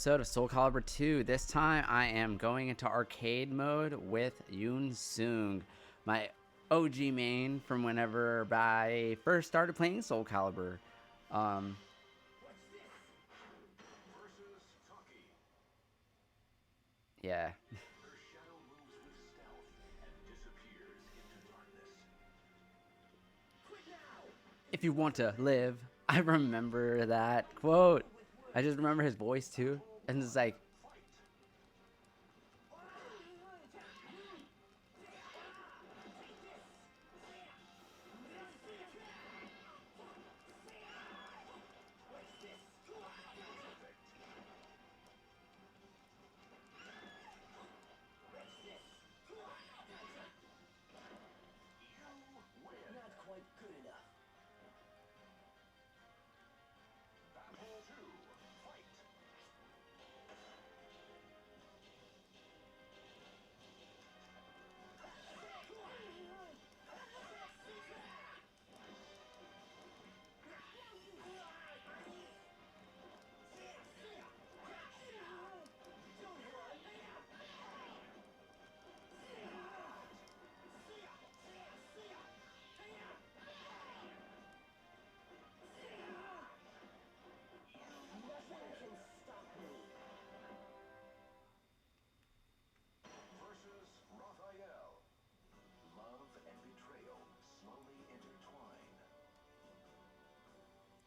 episode of SoulCalibur II. This time I am going into arcade mode with Yunsung, my OG main from whenever I first started playing SoulCalibur. Yeah. If you want to live, I remember that quote. I just remember his voice too, and it's like,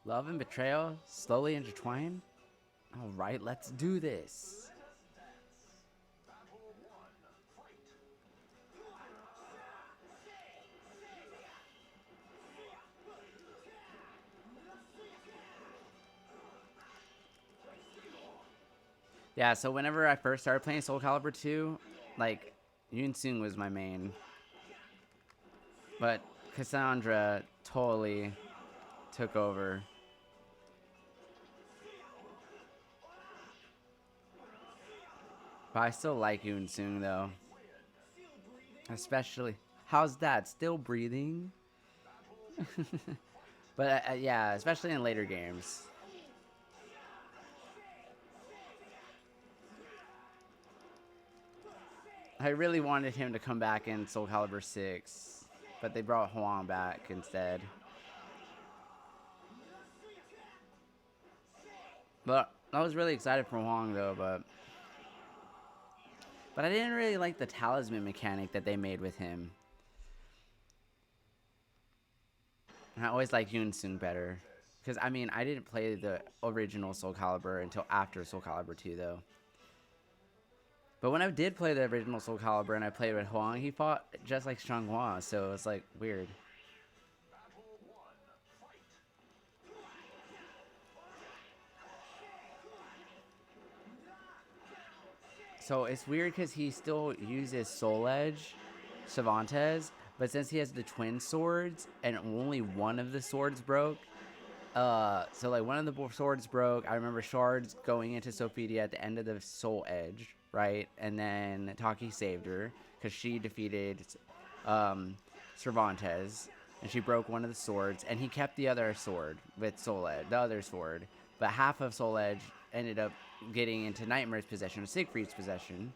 love and betrayal slowly intertwine. All right, let's do this. Yeah, so whenever I first started playing SoulCalibur II, like, Yunsung was my main. But Cassandra totally took over. But I still like Yunsung though. Especially, how's that? Still breathing? But yeah, especially in later games. I really wanted him to come back in SoulCalibur 6, but they brought Huang back instead. But I was really excited for Huang though, but I didn't really like the talisman mechanic that they made with him. And I always liked Yunsung better. Because, I mean, I didn't play the original SoulCalibur until after SoulCalibur 2, though. But when I did play the original SoulCalibur and I played with Huang, he fought just like Changhua, so it's like weird. So it's weird because he still uses Soul Edge, Cervantes, but since he has the twin swords and only one of the swords broke, so like one of the swords broke. I remember shards going into Sophitia at the end of the Soul Edge, right? And then Taki saved her because she defeated Cervantes, and she broke one of the swords, and he kept the other sword with Soul Edge, the other sword. But half of Soul Edge ended up getting into Nightmare's possession, or Siegfried's possession.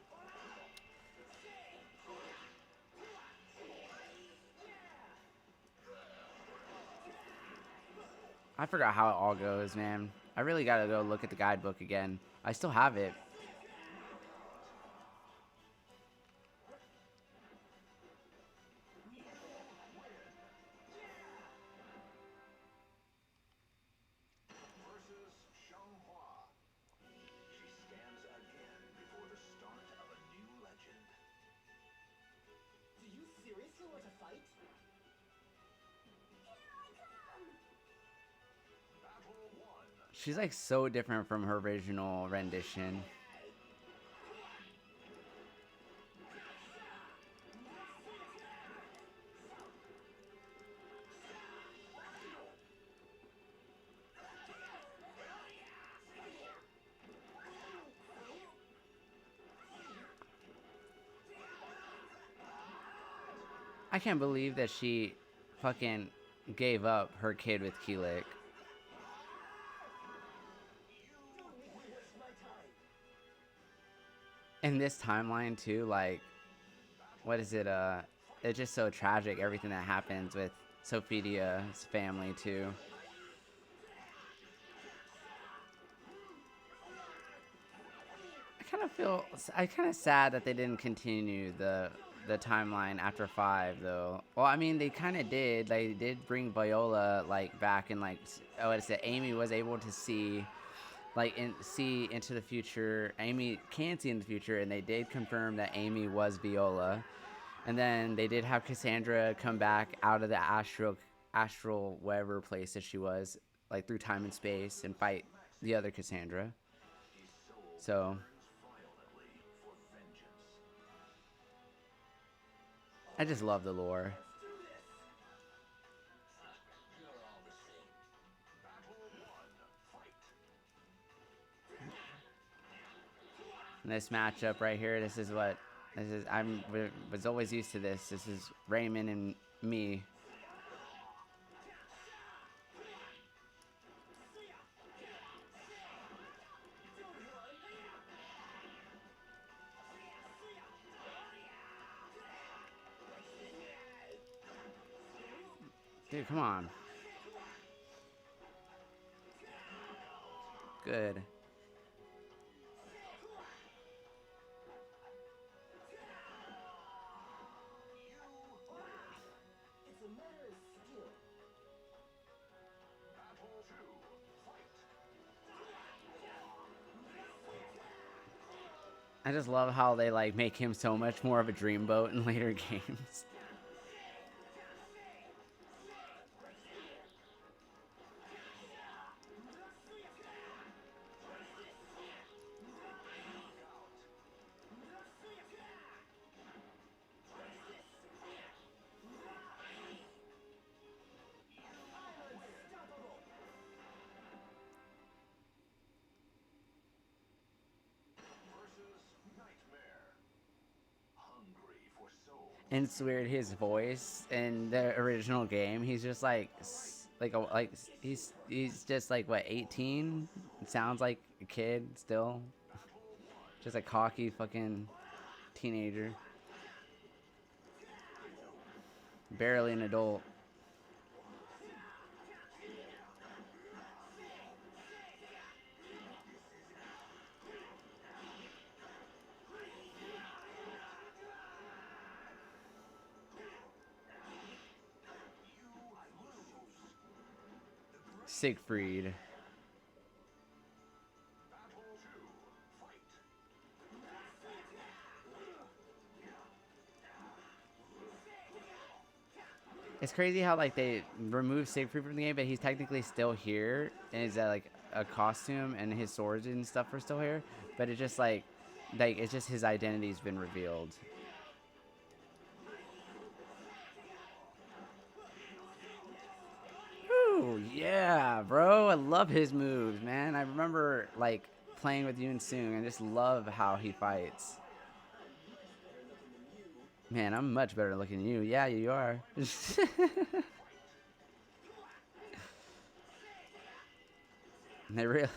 I forgot how it all goes, man. I really gotta go look at the guidebook again. I still have it. She's like so different from her original rendition. I can't believe that she fucking gave up her kid with Keelik. in this timeline too, like, what is it? It's just so tragic, everything that happens with Sophitia's family too. I kind of sad that they didn't continue the timeline after 5 though. Well, I mean, they kind of did. They did bring Viola like back, and like, oh, it's that Amy was able to see like see into the future. Amy can see in the future, and they did confirm that Amy was Viola. And then they did have Cassandra come back out of the astral whatever place that she was, like through time and space, and fight the other Cassandra. So I just love the lore. And this matchup right here, this is was always used to this. This is Raymond and me. Dude, come on. Good. I just love how they like make him so much more of a dreamboat in later games. And it's weird, his voice in the original game, he's just he's just like what, 18? It sounds like a kid still. Just a cocky fucking teenager. Barely an adult. Siegfried. It's crazy how like they removed Siegfried from the game, but he's technically still here, and is that like a costume, and his swords and stuff are still here. But it's just like it's just his identity's been revealed. Ooh, yeah, bro. I love his moves, man. I remember like playing with Yunsung. I just love how he fights. Man, I'm much better looking than you. Yeah, you are. They really.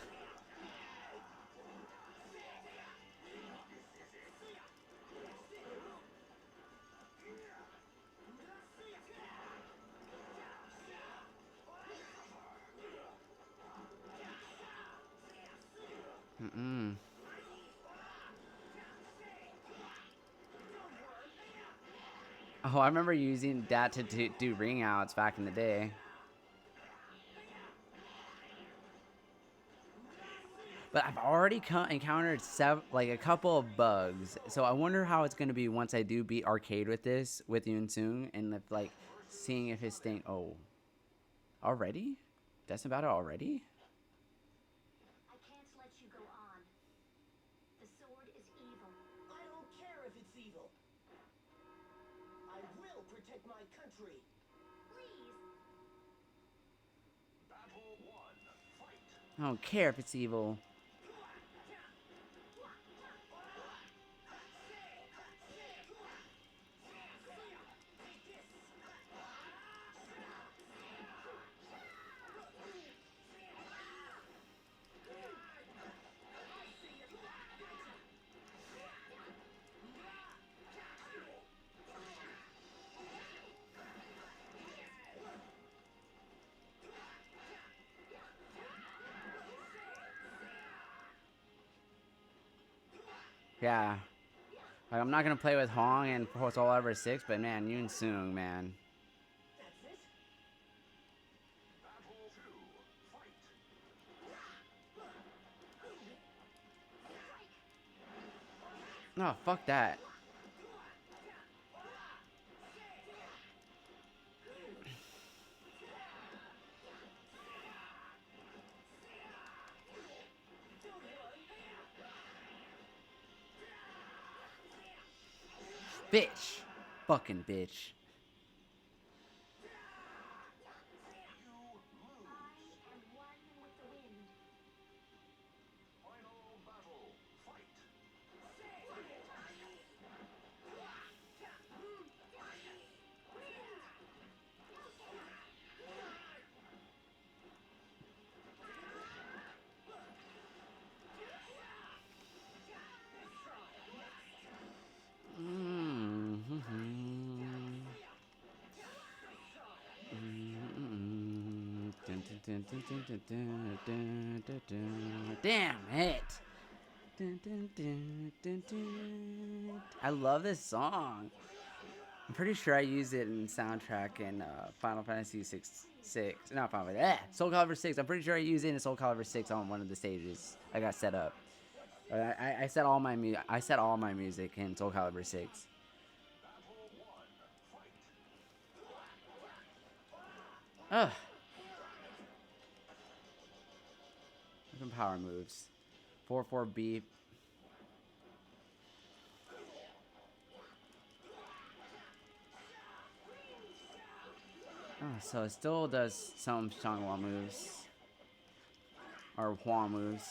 Mm-mm. Oh, I remember using that to do ring outs back in the day. But I've already encountered like a couple of bugs, so I wonder how it's gonna be once I do beat arcade with this with Yunsung, and if, like seeing if his thing. Oh, already? That's about it already. I can't let you go on. The sword is evil. I don't care if it's evil. I will protect my country. Please. Battle 1. Fight. I don't care if it's evil. Yeah. Like, I'm not gonna play with Hong and SoulCalibur 6, but man, Yunsung, man. That's it. Battle 2. Fight. No, fuck that. Bitch. Fucking bitch. You lose. I am one with the wind. Final battle. Fight. Damn it. I love this song. I'm pretty sure I used it in soundtrack in Final Fantasy 6. Not Final Fantasy. Soul Calibur 6. I'm pretty sure I used it in Soul Calibur 6 on one of the stages I got set up. I set all my music in Soul Calibur 6. Battle 1. Fight. Ugh. Some power moves. 4-4 beat. Oh, so it still does some Changhua moves. Or Hua moves.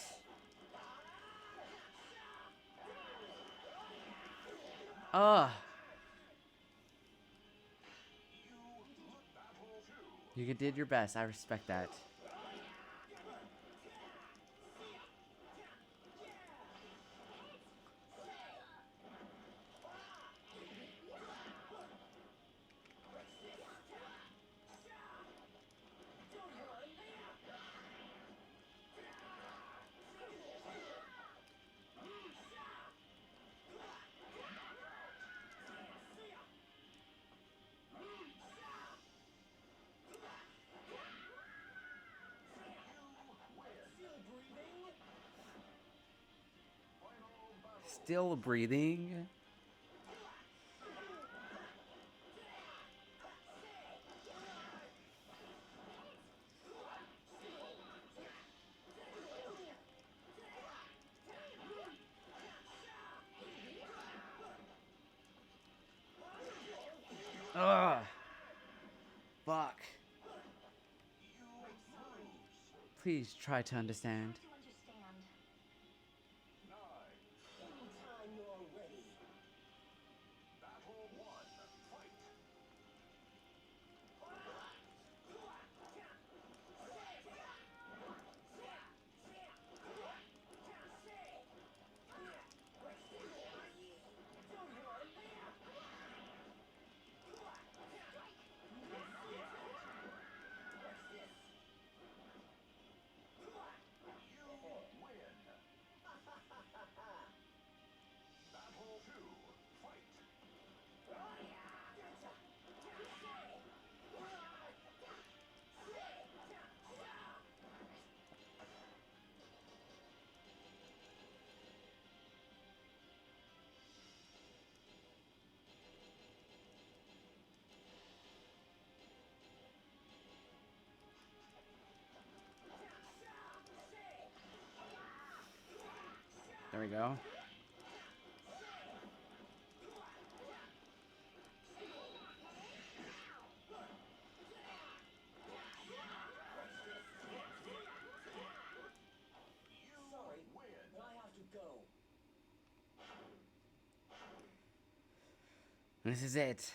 Ugh. Battle 2. You did your best. I respect that. Still breathing. Ugh. Fuck. Please try to understand. To understand. 9. Anytime you're ready. Battle 1. Fight. Win. Battle 2. Fight. There we go. Sorry, but I have to go. This is it.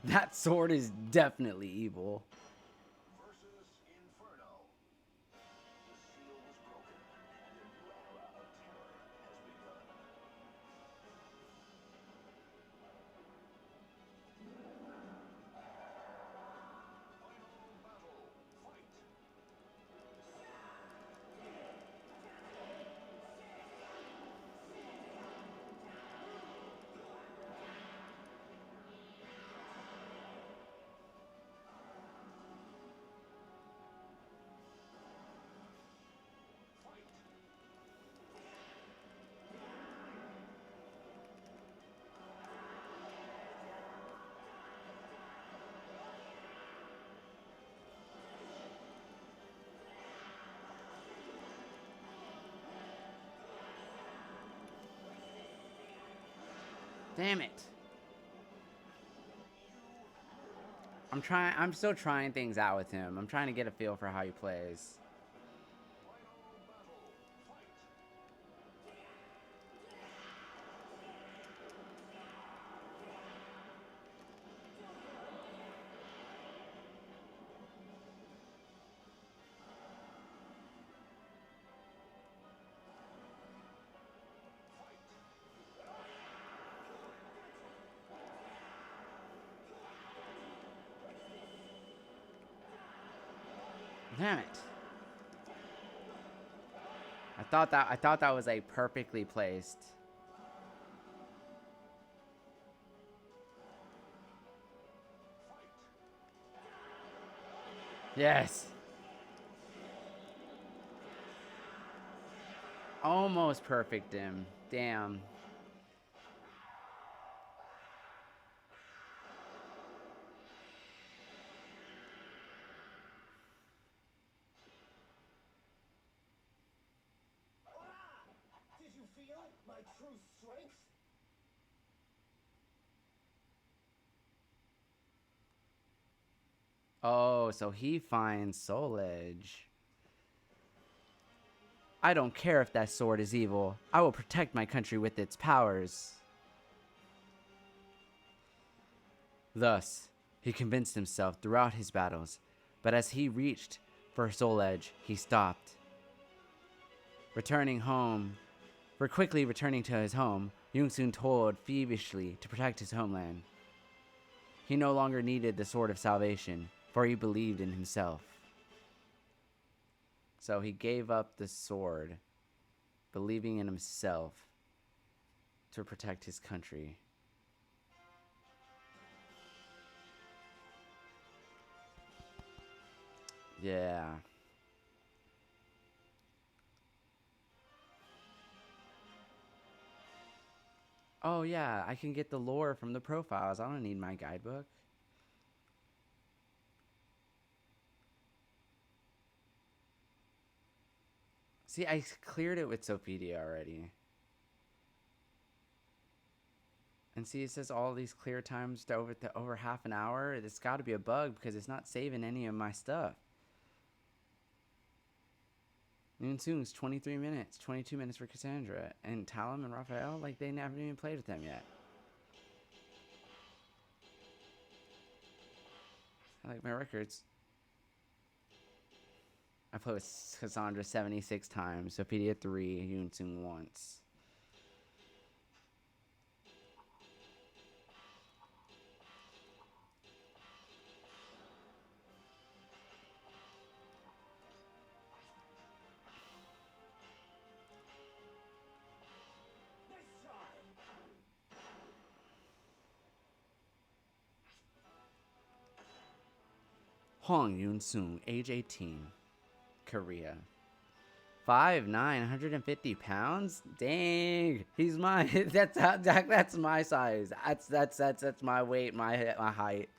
That sword is definitely evil. Versus Inferno. The seal was broken, and a new era of terror has begun. Damn it. I'm still trying things out with him. I'm trying to get a feel for how he plays. Damn it. I thought that was like perfectly placed. Yes. Almost perfect him. Damn. Did you feel my true strength? Oh, so he finds Soul Edge. I don't care if that sword is evil. I will protect my country with its powers. Thus, he convinced himself throughout his battles, but as he reached for Soul Edge, he stopped. Quickly returning to his home, Yunsung toiled feverishly to protect his homeland. He no longer needed the Sword of Salvation, for he believed in himself. So he gave up the sword, believing in himself to protect his country. Yeah. Oh yeah, I can get the lore from the profiles. I don't need my guidebook. See, I cleared it with Sophitia already. And see, it says all these clear times to over half an hour. It's got to be a bug because it's not saving any of my stuff. Yunsung's 23 minutes, 22 minutes for Cassandra. And Talum and Raphael, like, they haven't even played with them yet. I like my records. I played with Cassandra 76 times, Sophitia 3, Yunsung once. Nice try. Hong Yunsung, age 18, Korea. 5'9", 150 pounds? Dang, he's my that's my size. That's my weight, my height.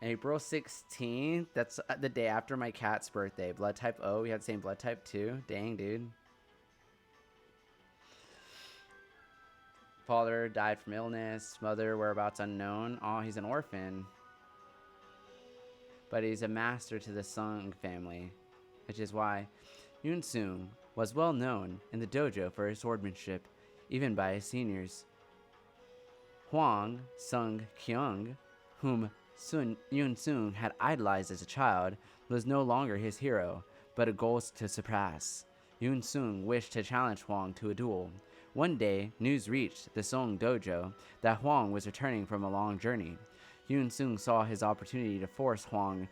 April 16th. That's the day after my cat's birthday. Blood type O. We had the same blood type too. Dang, dude. Father died from illness. Mother whereabouts unknown. Oh, he's an orphan. But he's a master to the Sung family, which is why Yunsung was well known in the dojo for his swordsmanship, even by his seniors. Huang Sung Kyung, whom Yunsung had idolized as a child, was no longer his hero, but a goal to surpass. Yunsung wished to challenge Huang to a duel. One day, news reached the Song dojo that Huang was returning from a long journey. Yunsung saw his opportunity to force Huang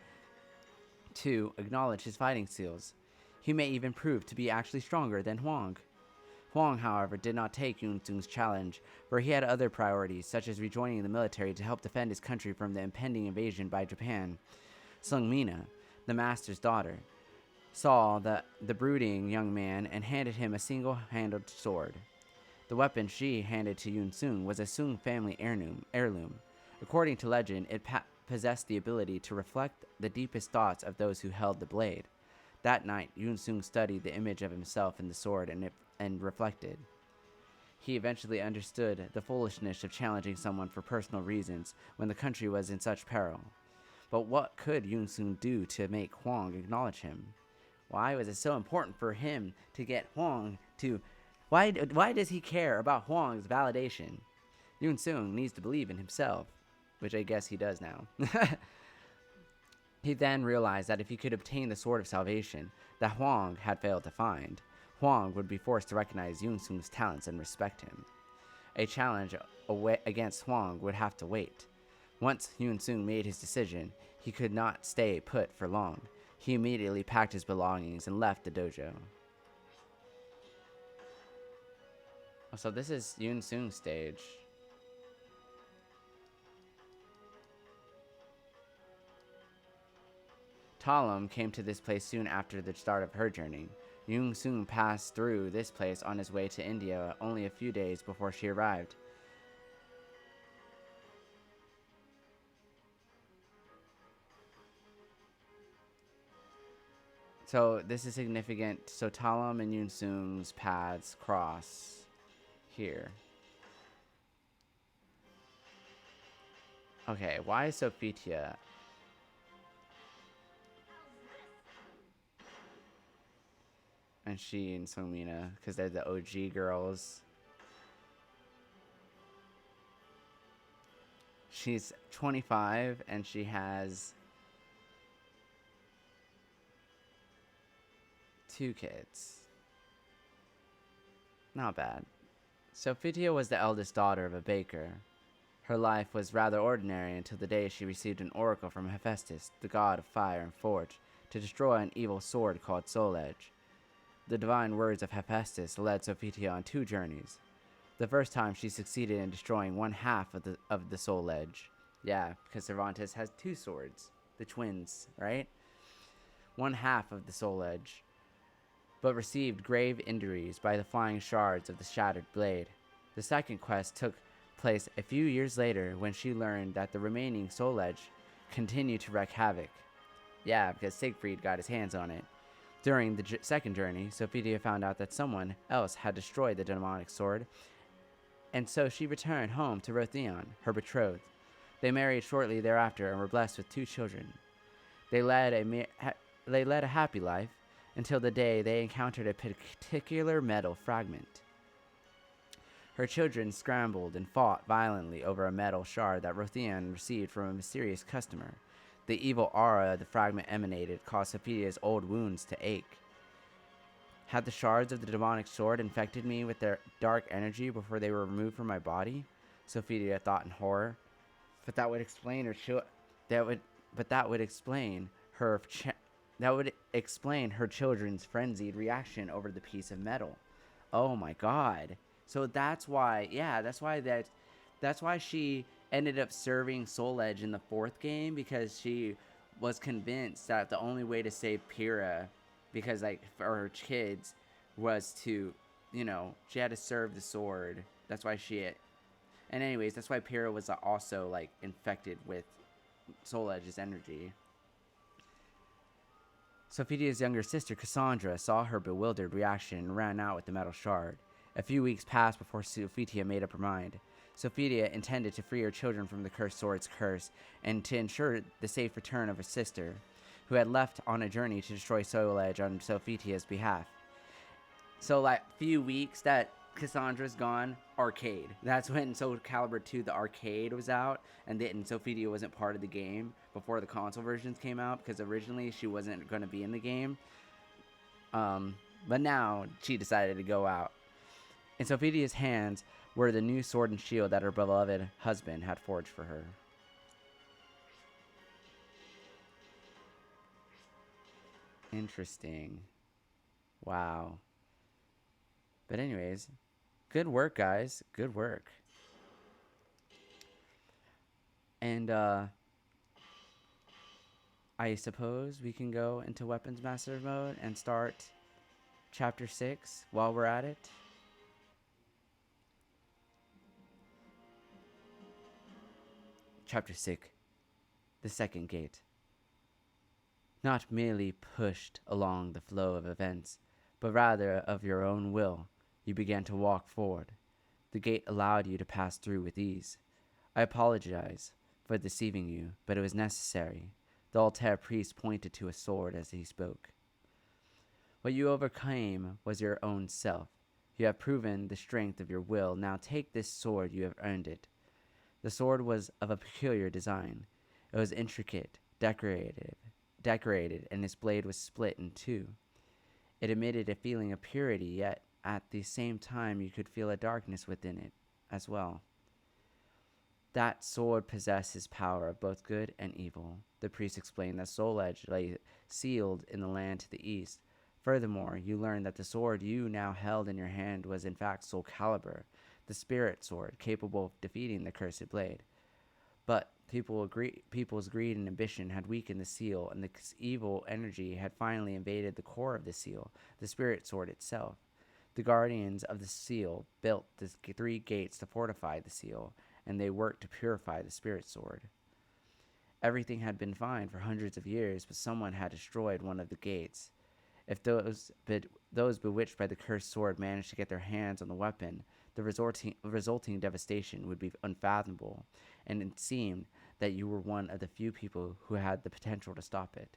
to acknowledge his fighting skills. He may even prove to be actually stronger than Huang. Huang, however, did not take Yunsung's challenge, for he had other priorities, such as rejoining the military to help defend his country from the impending invasion by Japan. Sung Mina, the master's daughter, saw the brooding young man and handed him a single-handled sword. The weapon she handed to Yunsung was a Sung family heirloom. According to legend, it possessed the ability to reflect the deepest thoughts of those who held the blade. That night, Yunsung studied the image of himself in the sword and reflected. He eventually understood the foolishness of challenging someone for personal reasons when the country was in such peril. But what could Yunsung do to make Huang acknowledge him? Why was it so important for him to get Huang to... Why does he care about Huang's validation? Yunsung needs to believe in himself, which I guess he does now. He then realized that if he could obtain the Sword of Salvation that Huang had failed to find, Huang would be forced to recognize Yunsung's talents and respect him. A challenge against Huang would have to wait. Once Yunsung made his decision, he could not stay put for long. He immediately packed his belongings and left the dojo. Oh, so this is Yunsung's stage. Talam came to this place soon after the start of her journey. Yunsung passed through this place on his way to India only a few days before she arrived. So this is significant. So Talam and Yunsung's paths cross here. Okay, why is Sophitia? And she and Somina, because they're the OG girls. She's 25 and she has 2 kids. Not bad. Sophitia was the eldest daughter of a baker. Her life was rather ordinary until the day she received an oracle from Hephaestus, the god of fire and forge, to destroy an evil sword called Soul Edge. The divine words of Hephaestus led Sophitia on 2 journeys. The first time she succeeded in destroying 1/2 of the Soul Edge. Yeah, because Cervantes has 2 swords. The twins, right? 1/2 of the Soul Edge. But received grave injuries by the flying shards of the shattered blade. The second quest took place a few years later when she learned that the remaining Soul Edge continued to wreak havoc. Yeah, because Siegfried got his hands on it. During the second journey, Sophitia found out that someone else had destroyed the demonic sword, and so she returned home to Rotheon, her betrothed. They married shortly thereafter and were blessed with 2 children. They led a happy life until the day they encountered a particular metal fragment. Her children scrambled and fought violently over a metal shard that Rotheon received from a mysterious customer. The evil aura the fragment emanated caused Sophitia's old wounds to ache. Had the shards of the demonic sword infected me with their dark energy before they were removed from my body? Sophitia thought in horror. But that would explain her children's frenzied reaction over the piece of metal. Oh my god. So that's why she ended up serving Soul Edge in the 4th game, because she was convinced that the only way to save Pyrrha, because for her kids, was to, she had to serve the sword. That's why and anyways, that's why Pyrrha was also infected with Soul Edge's energy. Sophitia's younger sister, Cassandra, saw her bewildered reaction and ran out with the metal shard. A few weeks passed before Sophitia made up her mind. Sophitia intended to free her children from the cursed sword's curse and to ensure the safe return of her sister, who had left on a journey to destroy Soul Edge on Sophitia's behalf. So, few weeks that Cassandra's gone, arcade. That's when SoulCalibur II, the arcade, was out, and Sophitia wasn't part of the game before the console versions came out, because originally she wasn't going to be in the game. But now she decided to go out. In Sophitia's hands were the new sword and shield that her beloved husband had forged for her. Interesting. Wow. But anyways, good work, guys. Good work. And I suppose we can go into Weapons Master mode and start Chapter 6 while we're at it. Chapter 6, the second gate. not merely pushed along the flow of events, but rather of your own will, you began to walk forward. The gate allowed you to pass through with ease. I apologize for deceiving you, but it was necessary. The Altair priest pointed to a sword as he spoke. What you overcame was your own self. You have proven the strength of your will. Now take this sword, you have earned it. The sword was of a peculiar design. It was intricate, decorated, and its blade was split in two. It emitted a feeling of purity, yet at the same time you could feel a darkness within it as well. That sword possesses power of both good and evil. The priest explained that Soul Edge lay sealed in the land to the east. Furthermore, you learned that the sword you now held in your hand was in fact SoulCalibur, the spirit sword capable of defeating the cursed blade. But people's greed and ambition had weakened the seal, and the evil energy had finally invaded the core of the seal, the spirit sword itself. The guardians of the seal built the 3 gates to fortify the seal, and they worked to purify the spirit sword. Everything had been fine for hundreds of years, but someone had destroyed one of the gates. If those bewitched by the cursed sword managed to get their hands on the weapon, the resulting devastation would be unfathomable, and it seemed that you were one of the few people who had the potential to stop it.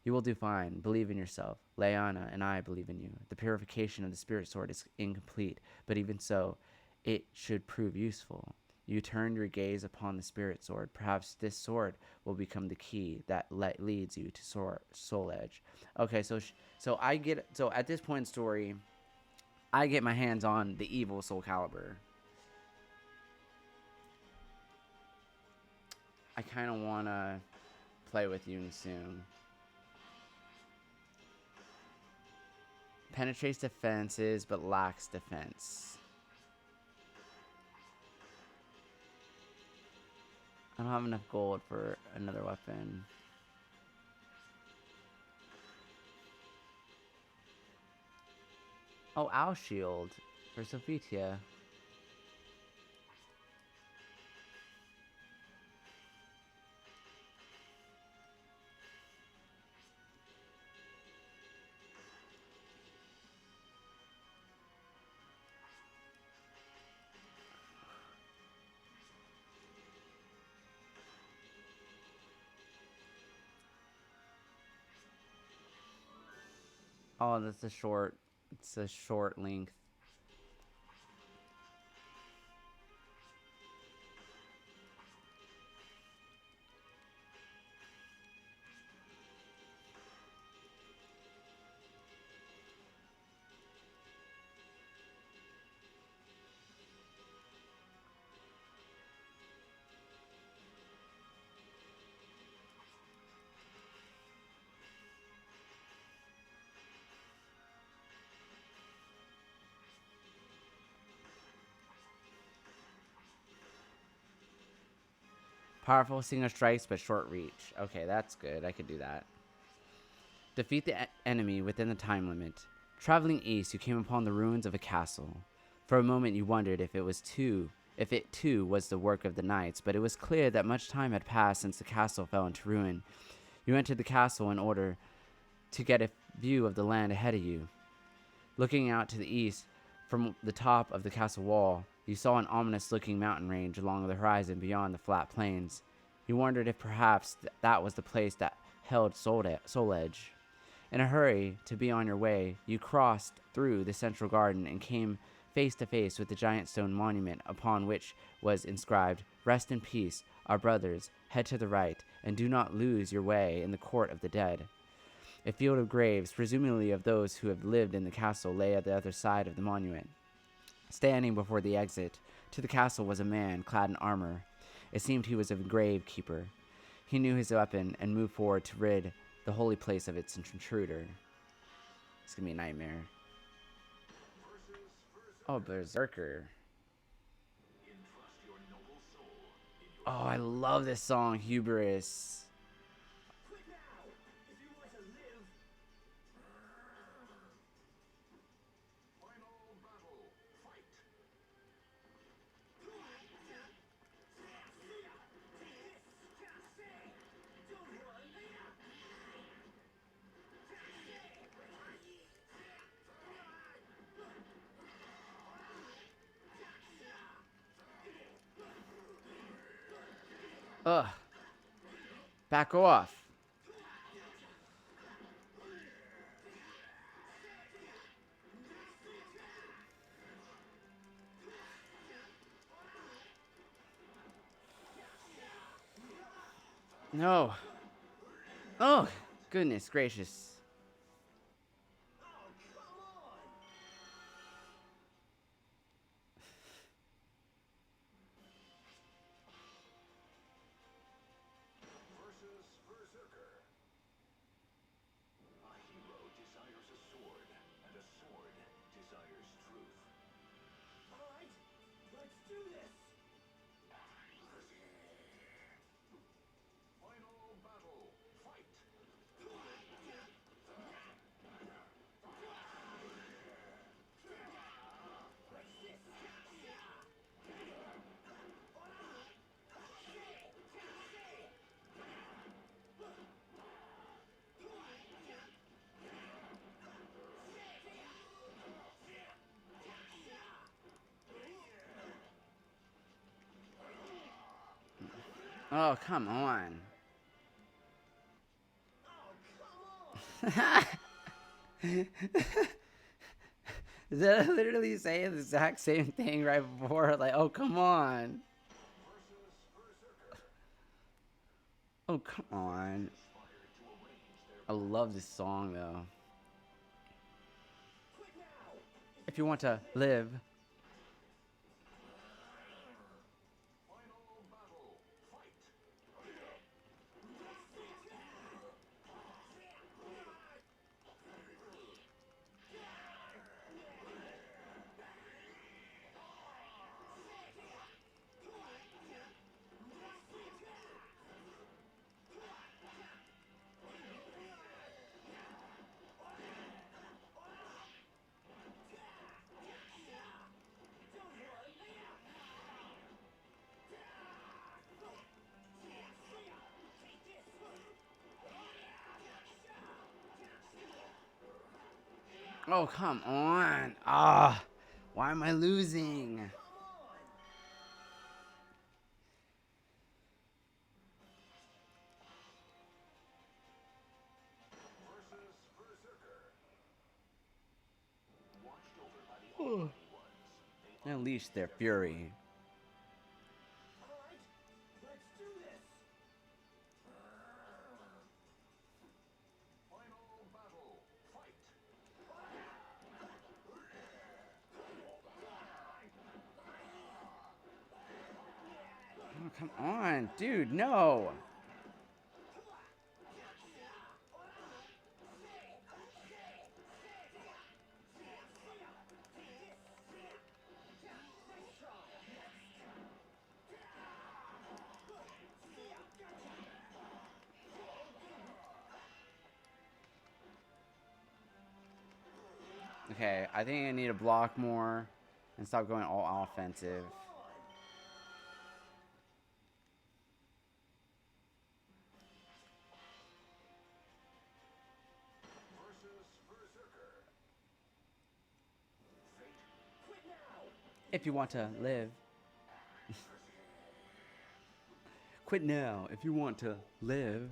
You will do fine. Believe in yourself. Leanna and I believe in you. The purification of the spirit sword is incomplete, but even so, it should prove useful. You turned your gaze upon the spirit sword. Perhaps this sword will become the key that leads you to Soul Edge. Okay, so at this point in the story, I get my hands on the evil SoulCalibur. I kind of want to play with Yunsung. Penetrates defenses, but lacks defense. I don't have enough gold for another weapon. Oh, Owl Shield for Sophitia. Oh, that's a short. It's a short length. Powerful single strikes, but short reach. Okay, that's good. I could do that. Defeat the enemy within the time limit. Traveling east, you came upon the ruins of a castle. For a moment, you wondered if it too was the work of the knights, but it was clear that much time had passed since the castle fell into ruin. You entered the castle in order to get a view of the land ahead of you. Looking out to the east, from the top of the castle wall, you saw an ominous-looking mountain range along the horizon beyond the flat plains. You wondered if perhaps that was the place that held Soul Edge. In a hurry to be on your way, you crossed through the central garden and came face to face with the giant stone monument upon which was inscribed, "Rest in peace, our brothers, head to the right, and do not lose your way in the court of the dead." A field of graves, presumably of those who have lived in the castle, lay at the other side of the monument. Standing before the exit to the castle was a man clad in armor. It seemed he was a gravekeeper. He knew his weapon and moved forward to rid the holy place of its intruder. It's gonna be a nightmare. Oh, Berserker. Oh, I love this song, Hubris. Quit now, if you want to live. Final battle. Fight. Don't run. Ugh. Back off. No. Oh, goodness gracious. versus Berserker. A hero desires a sword, and a sword desires truth. Alright, let's do this! Final battle. Fight. Oh, come on. Did I literally say the exact same thing right before? Like, oh, come on. Versus Berserker. Oh, come on. Inspired to arrange their I love this song, though. Quit now! If you want to live. final battle. Fight. Oh, come on. Ah, why am I losing? Versus Berserker. Watched over by the Almighty Ones, they Unleash their fury. Alright, let's do this! final battle. Fight. Oh, come on, dude, no. Okay, I think I need to block more and stop going all offensive. Versus Berserker. Fate. Quit now! If you want to live. Quit now if you want to live.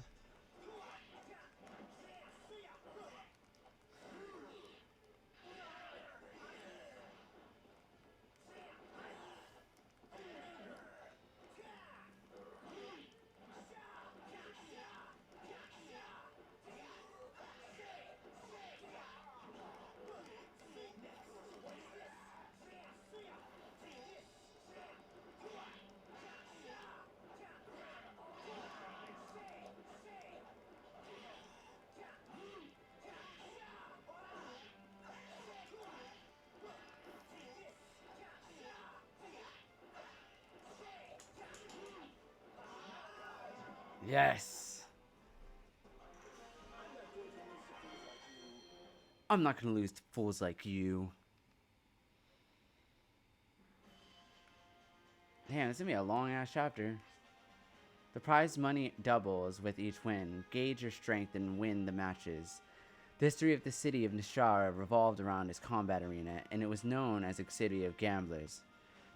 Yes. I'm not gonna lose to fools like you. Damn, this is gonna be a long ass chapter. The prize money doubles with each win. Gauge your strength and win the matches. The history of the city of Nishara revolved around its combat arena, and it was known as a city of gamblers.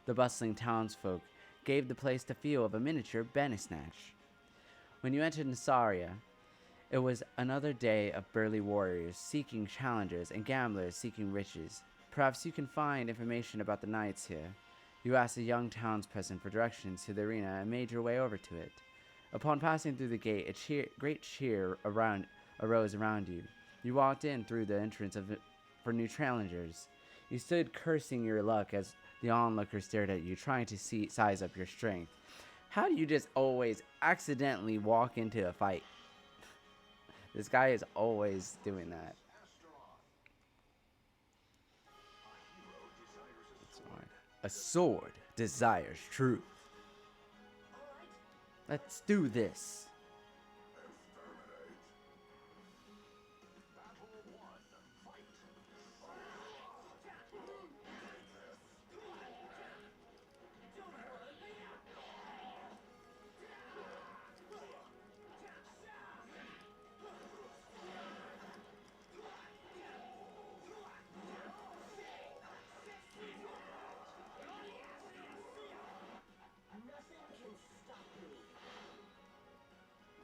The bustling townsfolk gave the place the feel of a miniature Bandersnatch. When you entered Nasaria, it was another day of burly warriors seeking challengers and gamblers seeking riches. Perhaps you can find information about the knights here. You asked a young townsperson for directions to the arena and made your way over to it. Upon passing through the gate, great cheer arose around you. You walked in through the entrance for new challengers. You stood cursing your luck as the onlookers stared at you, trying to size up your strength. How do you just always accidentally walk into a fight? This guy is always doing that. A sword desires truth. Let's do this.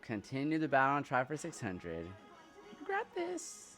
Continue the battle and try for 600. Grab this.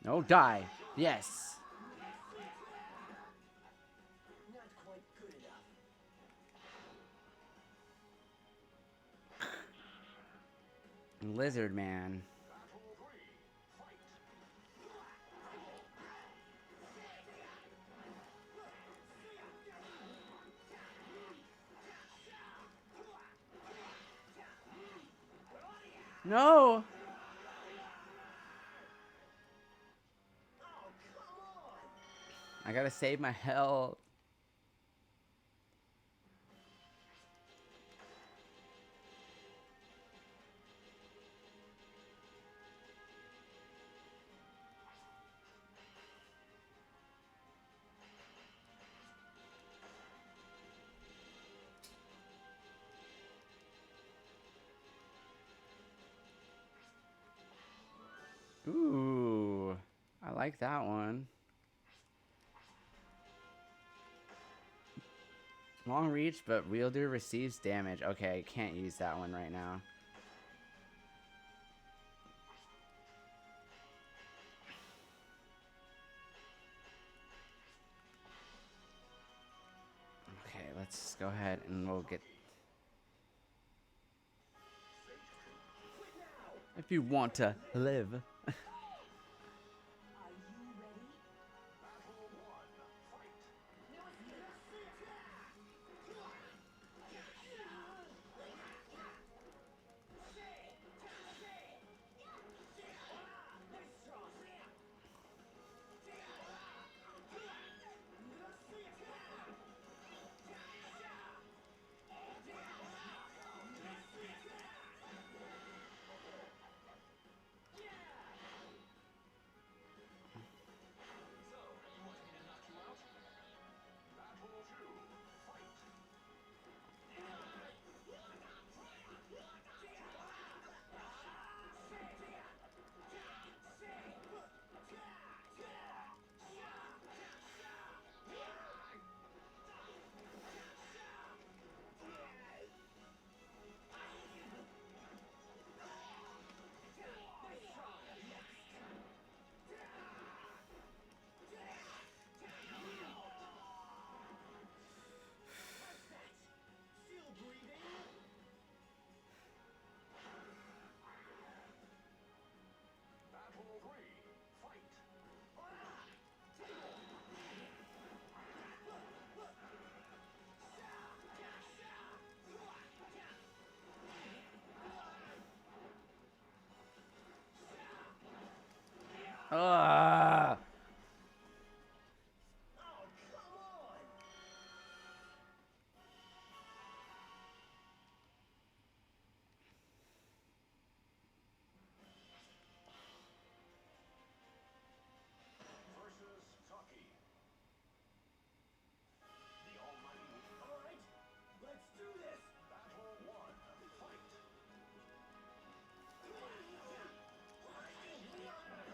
No, die. Yes. Not quite good enough. Lizard man. No. I gotta save my health. Ooh, I like that one. Long reach, but wielder receives damage. Okay, can't use that one right now. Okay, let's go ahead and we'll get... If you want to live. Are you ready?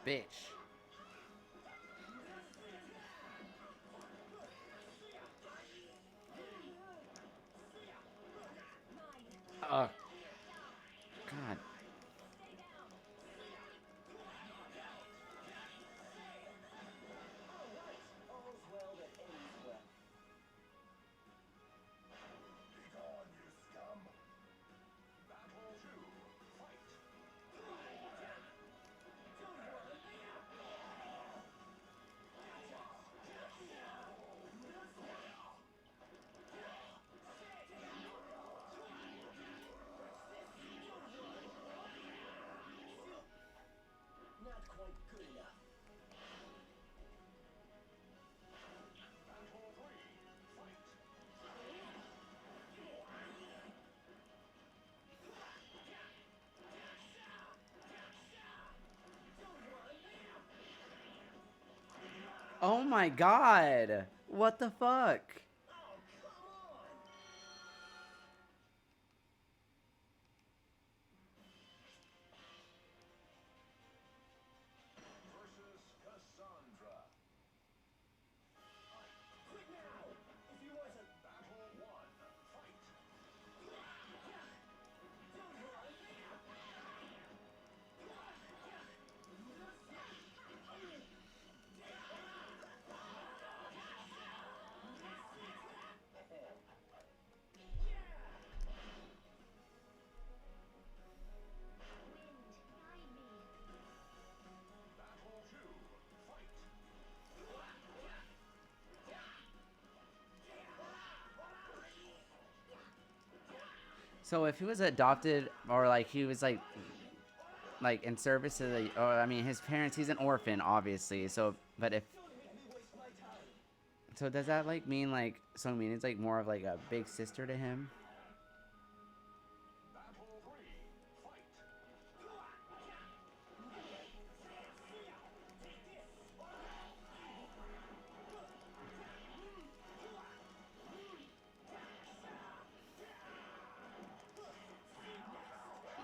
bitch. Oh, God. All's well that ends well. Begone, you scum! Battle 2, fight! Not quite good enough. Battle 3, fight! Oh my God. What the fuck? Oh, come on! Versus Cassandra. Quit now! If you wasn't... Battle 1, fight! Wind, guide me. Battle 2, fight! So if he was adopted or like he was like in service to the, or I mean his parents, he's an orphan obviously. So but if Don't make me waste my time. so does that like mean like so I mean it's like more of like a big sister to him? Battle 3, fight!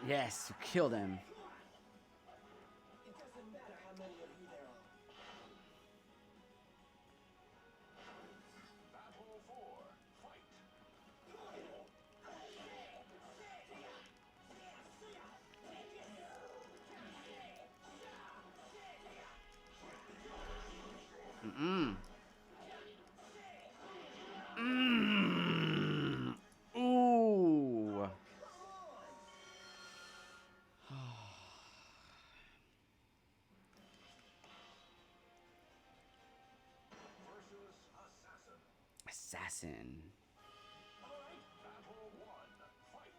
Yes, killed him. It doesn't matter how many of you there are. Battle 4, fight! Mm. Mm. Ooh. Versus Assassin. Assassin. Battle 1, fight!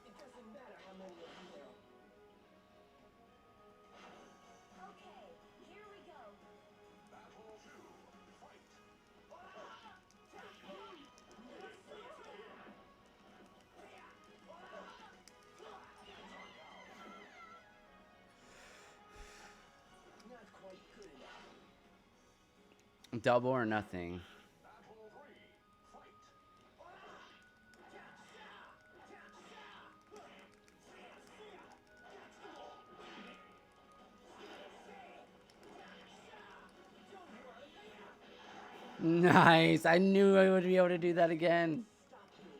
It doesn't matter how many of you there are. Okay, here we go. Battle 2, fight! Not quite good enough. Double or nothing. Battle 3, fight! Nice. I knew I would be able to do that again. Stop me.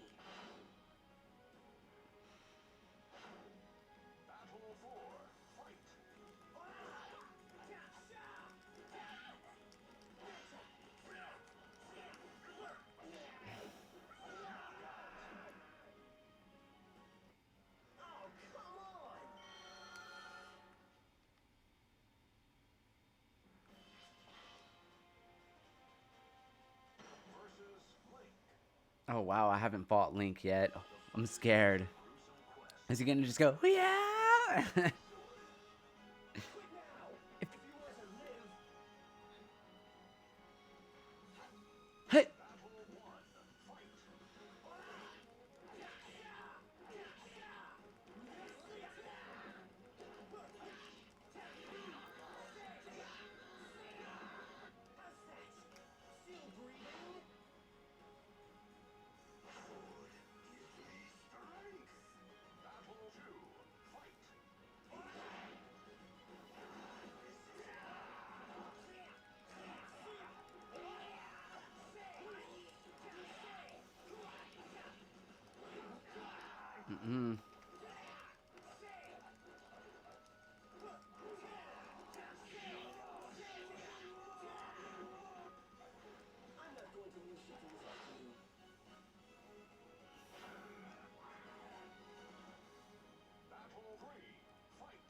Battle 4, fight! Oh, come on! Versus Link. Oh wow, I haven't fought Link yet. I'm scared. Is he gonna just go, yeah? Quit now! If you wasn't live... Hey. Battle 1, fight! Mm-mm. I'm not going to lose shit to this afternoon. Battle 3. Fight.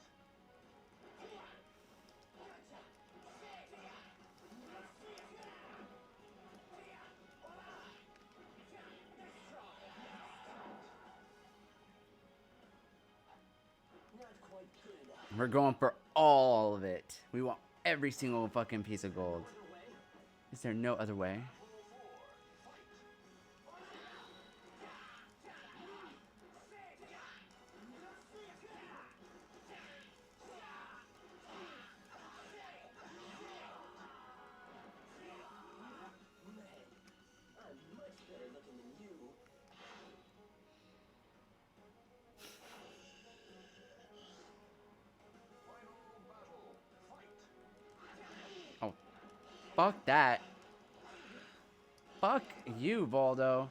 Not quite good enough. We're going for all of it. We want every single fucking piece of gold. Other way? Is there no other way? Man, I'm much better looking than you. Final battle. Fight. Oh, fuck that. Fuck you, Voldo.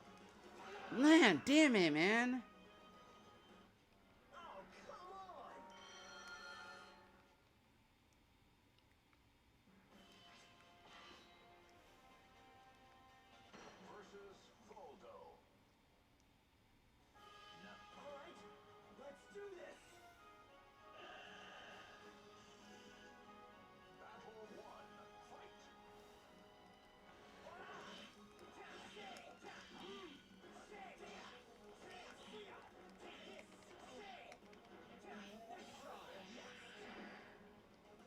Man, damn it, man. Oh, come on! Versus Voldo. All right, let's do this. Battle 1. Fight.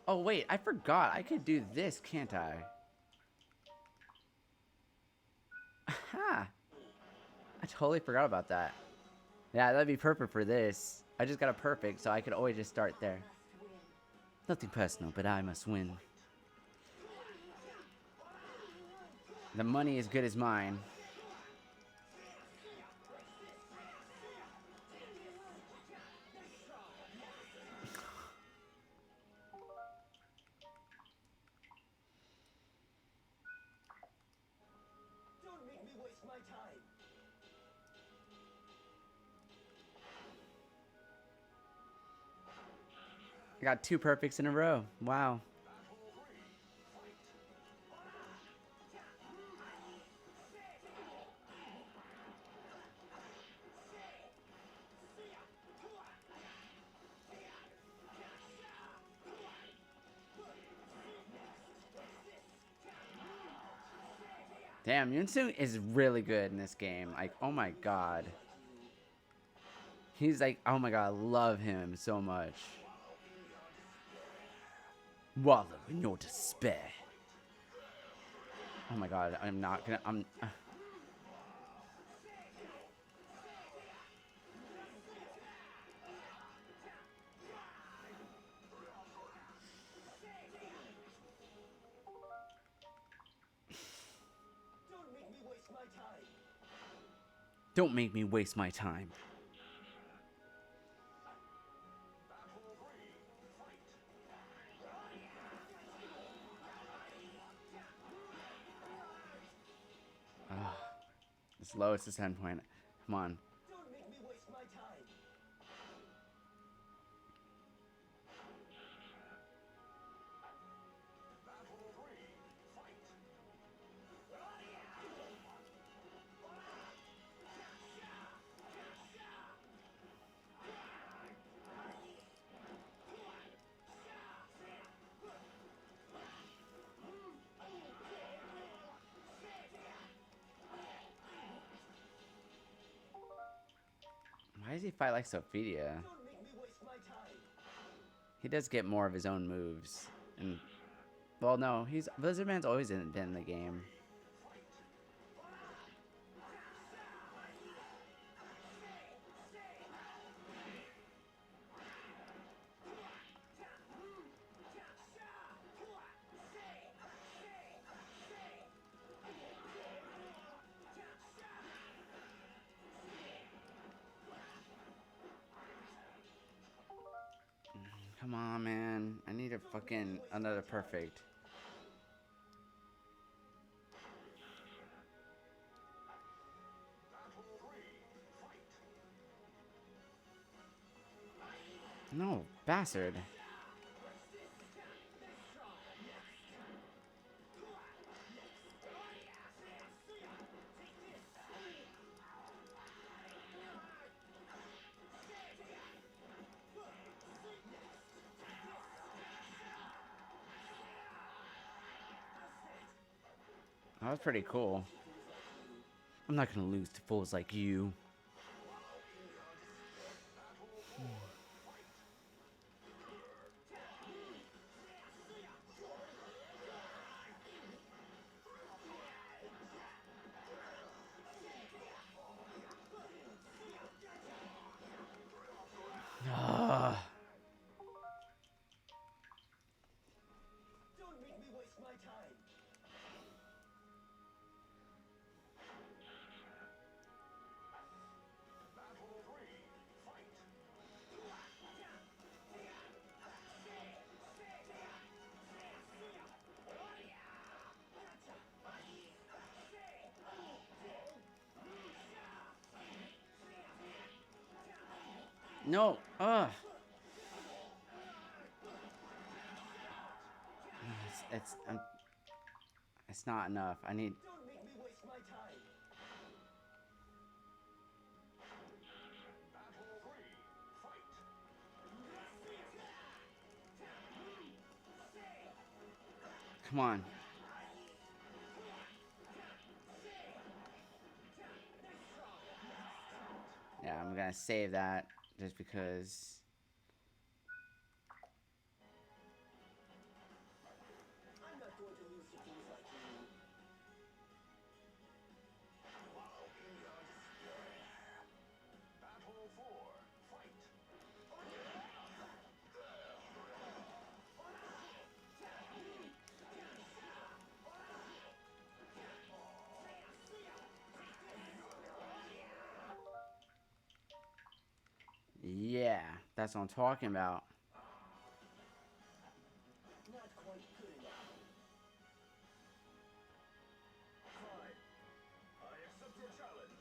Oh, wait, I forgot. I could do this, can't I? Aha! I totally forgot about that. Yeah, that'd be perfect for this. I just got a perfect, so I could always just start there. Must win. Nothing personal, but I must win. The money is good as mine. Don't make me waste my time. I got 2 perfects in a row. Wow. Damn, Yunsung is really good in this game. Like, oh my god. He's like, oh my god, I love him so much. Wallow in your despair. Oh my god, I'm not gonna, Don't make me waste my time. don't make me waste my time. It's lowest is 10 point. Come on. Don't make me waste my time. Why does he fight like Sophitia? Don't make me waste my time. He does get more of his own moves. And, well, no, he's Blizzardman's always been in the game. Come on, man. I need a fucking another perfect. No, bastard. That was pretty cool. I'm not gonna lose to fools like you. Ugh. Don't make me waste my time. Battle 3. Fight. No. Ugh. It's not enough. I need. Don't make me waste my time. Battle 3. Fight. Come on. Yeah, I'm gonna save that just because. I'm not going to lose to fools like you. Battle 4. Fight. Yeah, that's what I'm talking about. Not quite good enough. Fine. I accept your challenge.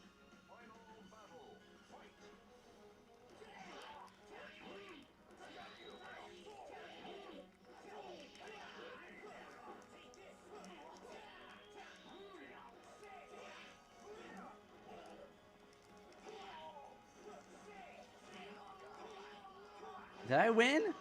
Final battle. Fight. Did I win?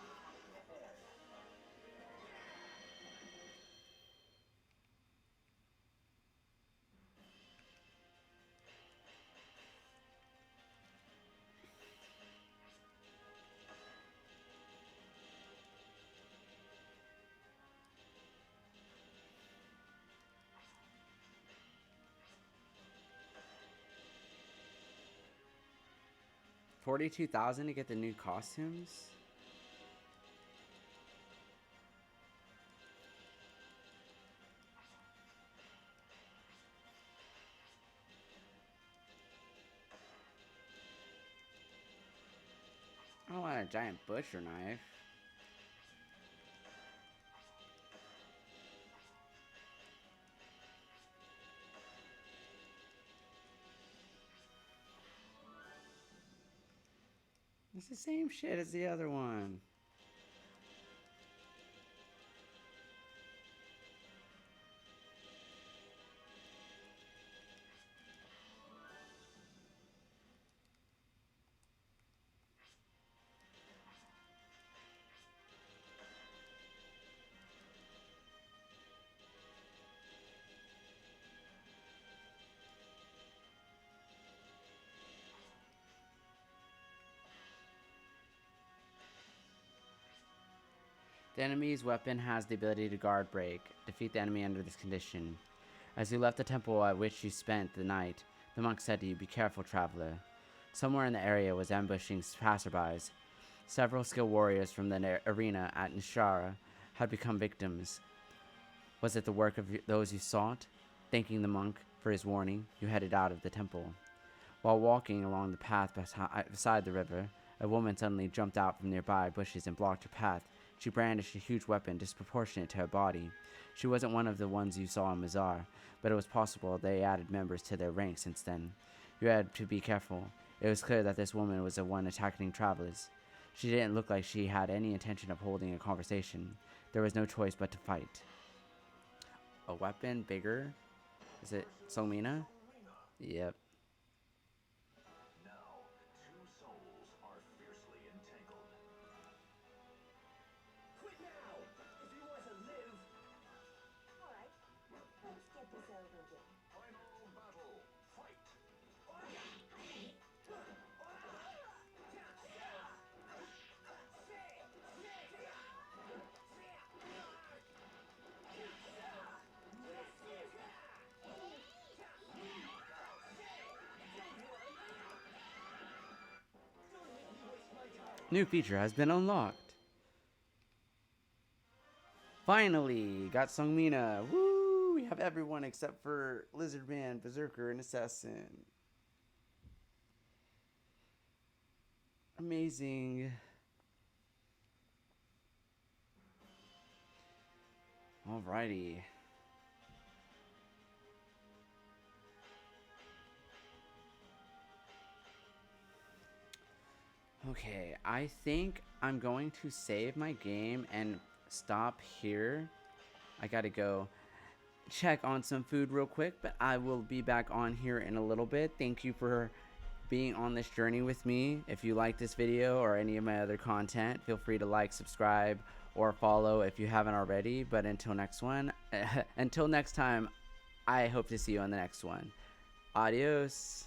$42,000 to get the new costumes? I don't want a giant butcher knife. It's the same shit as the other one. The enemy's weapon has the ability to guard break. Defeat the enemy under this condition. As you left the temple at which you spent the night, the monk said to you, "Be careful, traveler." Somewhere in the area was ambushing passerbys. Several skilled warriors from the arena at Nishara had become victims. Was it the work of those you sought? Thanking the monk for his warning, you headed out of the temple. While walking along the path beside the river, a woman suddenly jumped out from nearby bushes and blocked her path. She brandished a huge weapon disproportionate to her body. She wasn't one of the ones you saw in Mazar, but it was possible they added members to their ranks since then. You had to be careful. It was clear that this woman was the one attacking travelers. She didn't look like she had any intention of holding a conversation. There was no choice but to fight. A weapon bigger? Is it Somina? Yep. Now, two souls are fiercely entangled. Quit now! If you want to live! Alright, let's get this over with. Final battle. Fight. New feature has been unlocked. Finally, got Sungmina. Woo! We have everyone except for Lizardman, Berserker, and Assassin. Amazing. Alrighty. Okay, I think I'm going to save my game and stop here. I gotta go check on some food real quick, but I will be back on here in a little bit. Thank you for being on this journey with me. If you like this video or any of my other content, feel free to like, subscribe, or follow if you haven't already. But until next one, until next time, I hope to see you on the next one. Adios.